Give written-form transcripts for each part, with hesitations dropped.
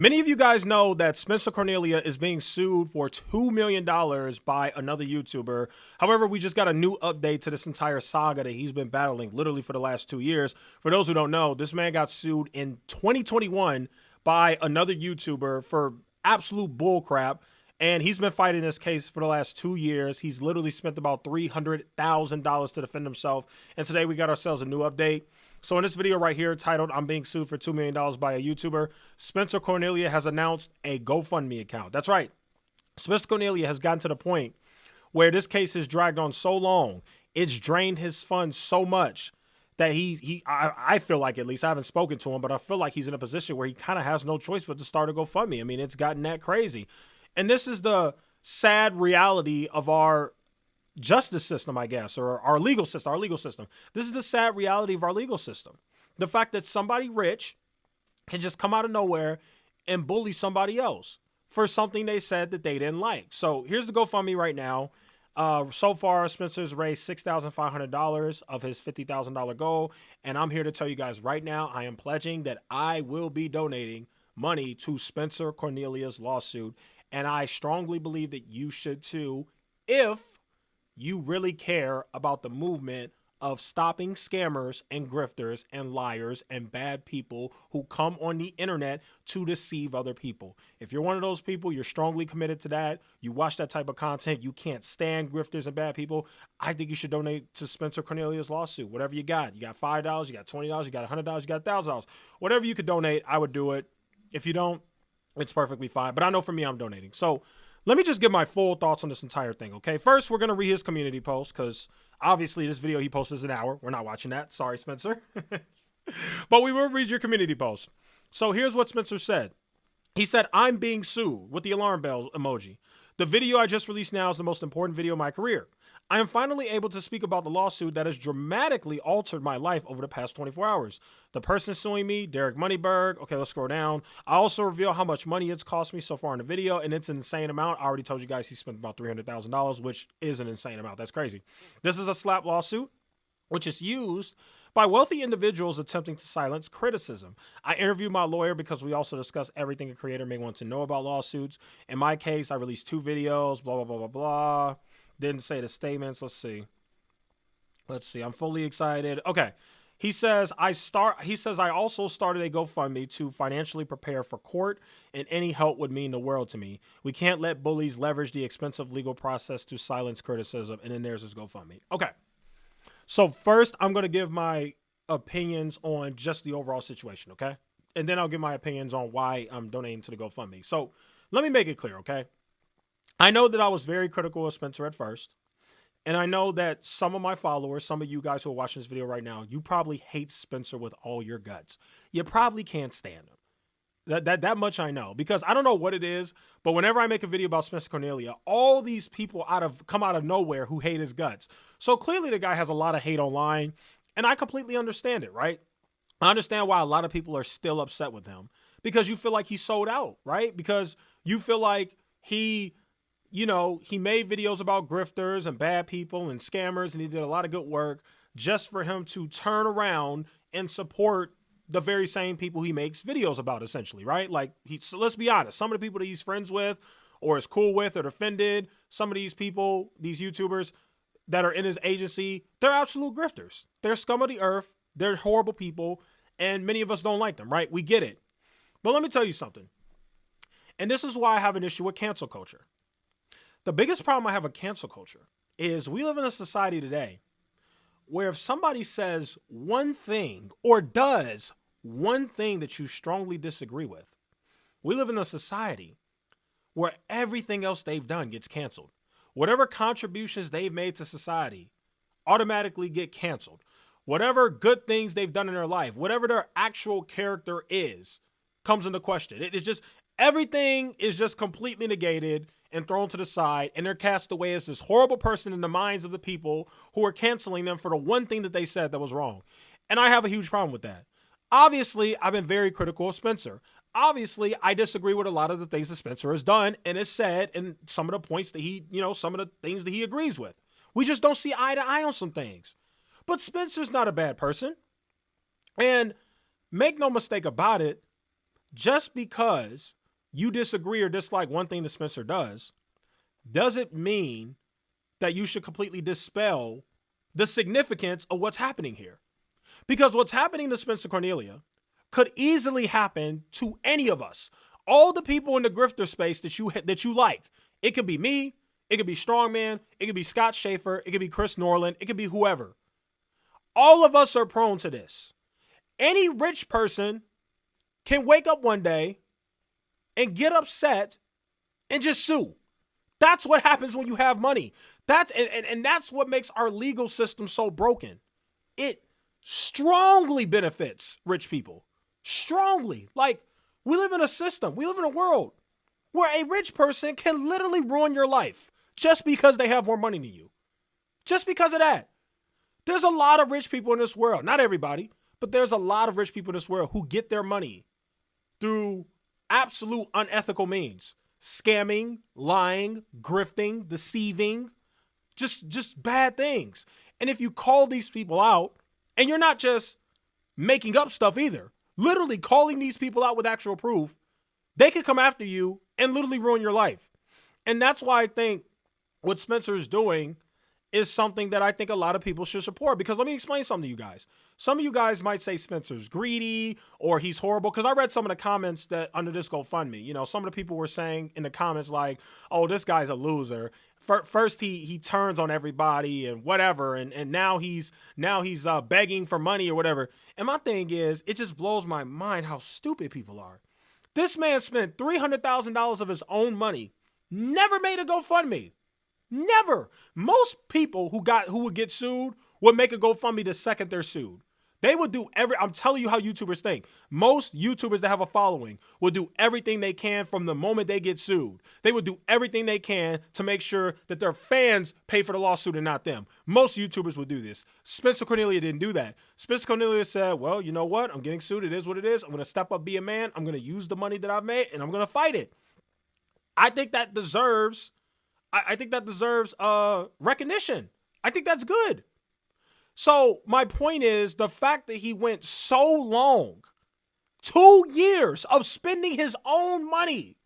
Many of you guys know that Spencer Cornelia is being sued for $2 million by another YouTuber. However, we just got a new update to this entire saga that he's been battling literally for the last 2 years. For those who don't know, this man got sued in 2021 by another YouTuber for absolute bullcrap. And he's been fighting this case for the last 2 years. He's literally spent about $300,000 to defend himself. And today we got ourselves a new update. So in this video right here titled, I'm being sued for $2 million by a YouTuber, Spencer Cornelia has announced a GoFundMe account. That's right. Spencer Cornelia has gotten to the point where this case has dragged on so long, it's drained his funds so much that I feel like, at least I haven't spoken to him, but I feel like he's in a position where he kind of has no choice but to start a GoFundMe. I mean, it's gotten that crazy. And this is the sad reality of our justice system, I guess, or our legal system. This is the sad reality of our legal system. The fact that somebody rich can just come out of nowhere and bully somebody else for something they said that they didn't like. So here's the GoFundMe right now. So far, Spencer's raised $6,500 of his $50,000 goal. And I'm here to tell you guys right now, I am pledging that I will be donating money to Spencer Cornelia's lawsuit. And I strongly believe that you should too, if you really care about the movement of stopping scammers and grifters and liars and bad people who come on the internet to deceive other people. If you're one of those people, you're strongly committed to that, you watch that type of content, you can't stand grifters and bad people, I think you should donate to Spencer Cornelia's lawsuit. Whatever you got. You got $5, you got $20, you got $100, you got $1,000. Whatever you could donate, I would do it. If you don't, it's perfectly fine. But I know for me, I'm donating. So let me just give my full thoughts on this entire thing, okay? First, we're going to read his community post because obviously this video he posted is an hour. We're not watching that. Sorry, Spencer. But we will read your community post. So here's what Spencer said. He said, I'm being sued with the alarm bell emoji. The video I just released now is the most important video of my career. I am finally able to speak about the lawsuit that has dramatically altered my life over the past 24 hours. The person suing me, Derek Moneyberg. Okay, let's scroll down. I also reveal how much money it's cost me so far in the video, and it's an insane amount. I already told you guys he spent about $300,000, which is an insane amount. That's crazy. This is a slap lawsuit, which is used by wealthy individuals attempting to silence criticism. I interviewed my lawyer because we also discuss everything a creator may want to know about lawsuits. In my case, I released 2 videos, blah, blah, blah, blah, blah. Didn't say the statements. Let's see. I'm fully excited. Okay. He says I also started a GoFundMe to financially prepare for court, and any help would mean the world to me. We can't let bullies leverage the expensive legal process to silence criticism. And then there's his GoFundMe. Okay. So first, I'm going to give my opinions on just the overall situation, okay? And then I'll give my opinions on why I'm donating to the GoFundMe. So let me make it clear, okay? I know that I was very critical of Spencer at first. And I know that some of my followers, some of you guys who are watching this video right now, you probably hate Spencer with all your guts. You probably can't stand him. That much I know, because I don't know what it is, but whenever I make a video about Spencer Cornelia, all these people come out of nowhere who hate his guts. So clearly the guy has a lot of hate online, and I completely understand it, right? I understand why a lot of people are still upset with him, because you feel like he sold out, right? Because you feel like he made videos about grifters and bad people and scammers, and he did a lot of good work just for him to turn around and support the very same people he makes videos about, essentially, right? Like, so let's be honest, some of the people that he's friends with or is cool with or offended, some of these people, these YouTubers that are in his agency, they're absolute grifters. They're scum of the earth. They're horrible people, and many of us don't like them, right? We get it. But let me tell you something. And this is why I have an issue with cancel culture. The biggest problem I have with cancel culture is we live in a society today where if somebody says one thing or does one thing that you strongly disagree with, we live in a society where everything else they've done gets canceled. Whatever contributions they've made to society automatically get canceled. Whatever good things they've done in their life, whatever their actual character is, comes into question. Everything is just completely negated and thrown to the side, and they're cast away as this horrible person in the minds of the people who are canceling them for the one thing that they said that was wrong. And I have a huge problem with that. Obviously, I've been very critical of Spencer. Obviously, I disagree with a lot of the things that Spencer has done and has said, and some of the points that some of the things that he agrees with. We just don't see eye to eye on some things. But Spencer's not a bad person. And make no mistake about it, just because you disagree or dislike one thing that Spencer does, doesn't mean that you should completely dispel the significance of what's happening here. Because what's happening to Spencer Cornelia could easily happen to any of us. All the people in the grifter space that you like. It could be me. It could be Strongman. It could be Scott Schaefer. It could be Chris Norland. It could be whoever. All of us are prone to this. Any rich person can wake up one day and get upset and just sue. That's what happens when you have money. That's what makes our legal system so broken. It strongly benefits rich people. Strongly. Like, we live in a system. We live in a world where a rich person can literally ruin your life just because they have more money than you. Just because of that. There's a lot of rich people in this world. Not everybody, but there's a lot of rich people in this world who get their money through absolute unethical means. Scamming, lying, grifting, deceiving, just bad things. And if you call these people out, and you're not just making up stuff either, literally calling these people out with actual proof, they could come after you and literally ruin your life. And that's why I think what Spencer is doing is something that I think a lot of people should support. Because let me explain something to you guys. Some of you guys might say Spencer's greedy or he's horrible. Because I read some of the comments that under this GoFundMe, you know, some of the people were saying in the comments like, oh, this guy's a loser. First he turns on everybody and whatever. And now he's begging for money or whatever. And my thing is, it just blows my mind how stupid people are. This man spent $300,000 of his own money, never made a GoFundMe. Never. Most people who would get sued would make a GoFundMe the second they're sued. They would do I'm telling you how YouTubers think. Most YouTubers that have a following will do everything they can from the moment they get sued. They would do everything they can to make sure that their fans pay for the lawsuit and not them. Most YouTubers would do this. Spencer Cornelia didn't do that. Spencer Cornelia said, well, you know what? I'm getting sued. It is what it is. I'm going to step up, be a man. I'm going to use the money that I've made, and I'm going to fight it. I think that deserves recognition. I think that's good. So my point is the fact that he went so long, 2 years of spending his own money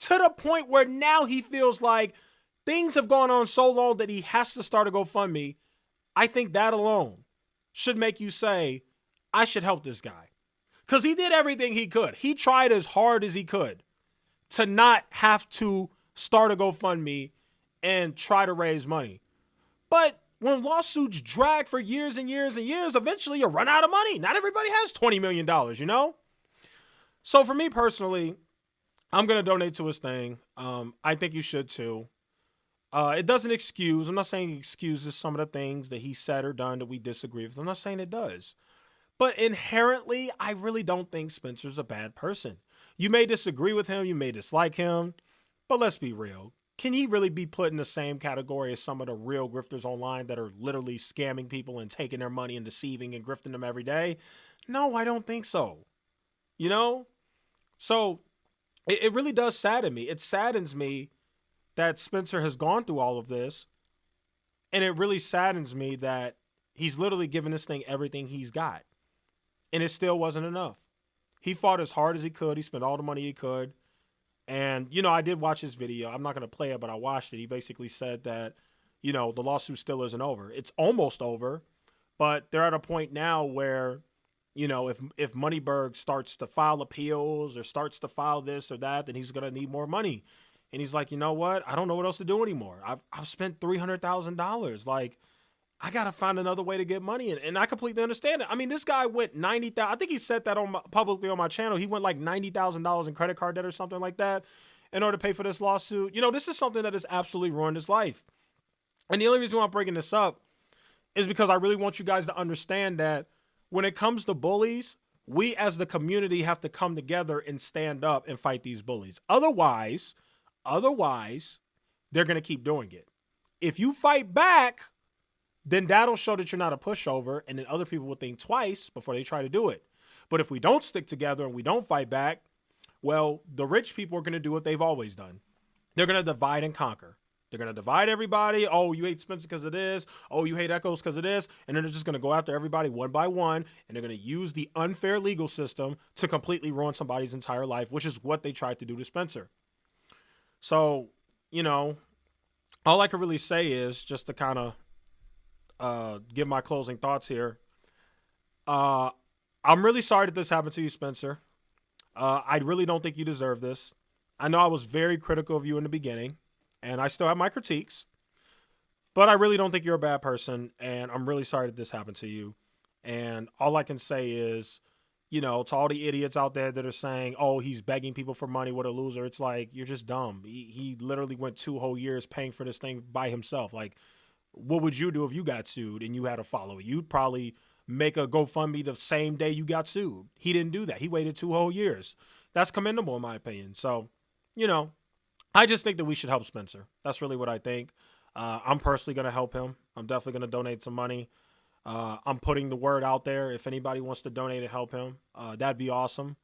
to the point where now he feels like things have gone on so long that he has to start a GoFundMe. I think that alone should make you say, I should help this guy. Because he did everything he could. He tried as hard as he could to not have to start a GoFundMe and try to raise money. But when lawsuits drag for years and years and years, eventually you run out of money. Not everybody has $20 million, you know? So for me personally, I'm going to donate to his thing. I think you should too. It doesn't excuse. I'm not saying it excuses some of the things that he said or done that we disagree with. I'm not saying it does. But inherently, I really don't think Spencer's a bad person. You may disagree with him. You may dislike him. But let's be real. Can he really be put in the same category as some of the real grifters online that are literally scamming people and taking their money and deceiving and grifting them every day? No, I don't think so. You know? So it really does sadden me. It saddens me that Spencer has gone through all of this. And it really saddens me that he's literally given this thing everything he's got. And it still wasn't enough. He fought as hard as he could. He spent all the money he could. And, you know, I did watch his video. I'm not going to play it, but I watched it. He basically said that, you know, the lawsuit still isn't over. It's almost over, but they're at a point now where, you know, if Moneyberg starts to file appeals or starts to file this or that, then he's going to need more money. And he's like, you know what? I don't know what else to do anymore. I've spent $300,000. Like, I got to find another way to get money. And I completely understand it. I mean, this guy went $90,000. I think he said that publicly on my channel. He went like $90,000 in credit card debt or something like that in order to pay for this lawsuit. You know, this is something that has absolutely ruined his life. And the only reason why I'm bringing this up is because I really want you guys to understand that when it comes to bullies, we as the community have to come together and stand up and fight these bullies. Otherwise, they're going to keep doing it. If you fight back, then that'll show that you're not a pushover, and then other people will think twice before they try to do it. But if we don't stick together and we don't fight back, well, the rich people are going to do what they've always done. They're going to divide and conquer. They're going to divide everybody. Oh, you hate Spencer because of this. Oh, you hate Echoes because of this. And then they're just going to go after everybody one by one. And they're going to use the unfair legal system to completely ruin somebody's entire life, which is what they tried to do to Spencer. So, you know, all I can really say is just to kind of give my closing thoughts here. I'm really sorry that this happened to you, Spencer. I really don't think you deserve this. I know I was very critical of you in the beginning, and I still have my critiques, but I really don't think you're a bad person, and I'm really sorry that this happened to you. And all I can say is, you know, to all the idiots out there that are saying, oh, he's begging people for money, what a loser. It's like, you're just dumb. He literally went 2 whole years paying for this thing by himself. Like, what would you do if you got sued and you had a follower? You'd probably make a GoFundMe the same day you got sued. He didn't do that. He waited 2 whole years. That's commendable in my opinion. So, you know, I just think that we should help Spencer. That's really what I think. I'm personally going to help him. I'm definitely going to donate some money. I'm putting the word out there. If anybody wants to donate and help him, that'd be awesome.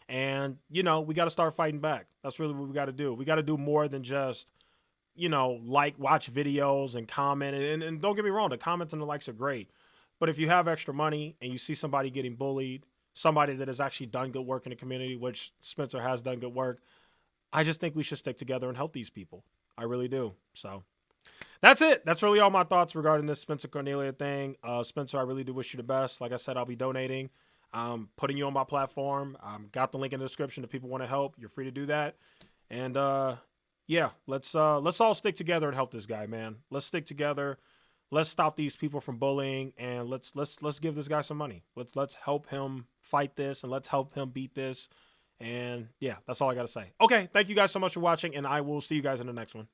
And, you know, we got to start fighting back. That's really what we got to do. We got to do more than just, you know, watch videos and comment. And don't get me wrong, the comments and the likes are great. But if you have extra money and you see somebody getting bullied, somebody that has actually done good work in the community, which Spencer has done good work, I just think we should stick together and help these people. I really do. So that's it. That's really all my thoughts regarding this Spencer Cornelia thing. Spencer, I really do wish you the best. Like I said, I'll be donating. Putting you on my platform. Got the link in the description if people want to help. You're free to do that. And yeah, let's all stick together and help this guy, man. Let's stick together. Let's stop these people from bullying, and let's give this guy some money. Let's help him fight this, and let's help him beat this. And yeah, that's all I got to say. Okay, thank you guys so much for watching, and I will see you guys in the next one.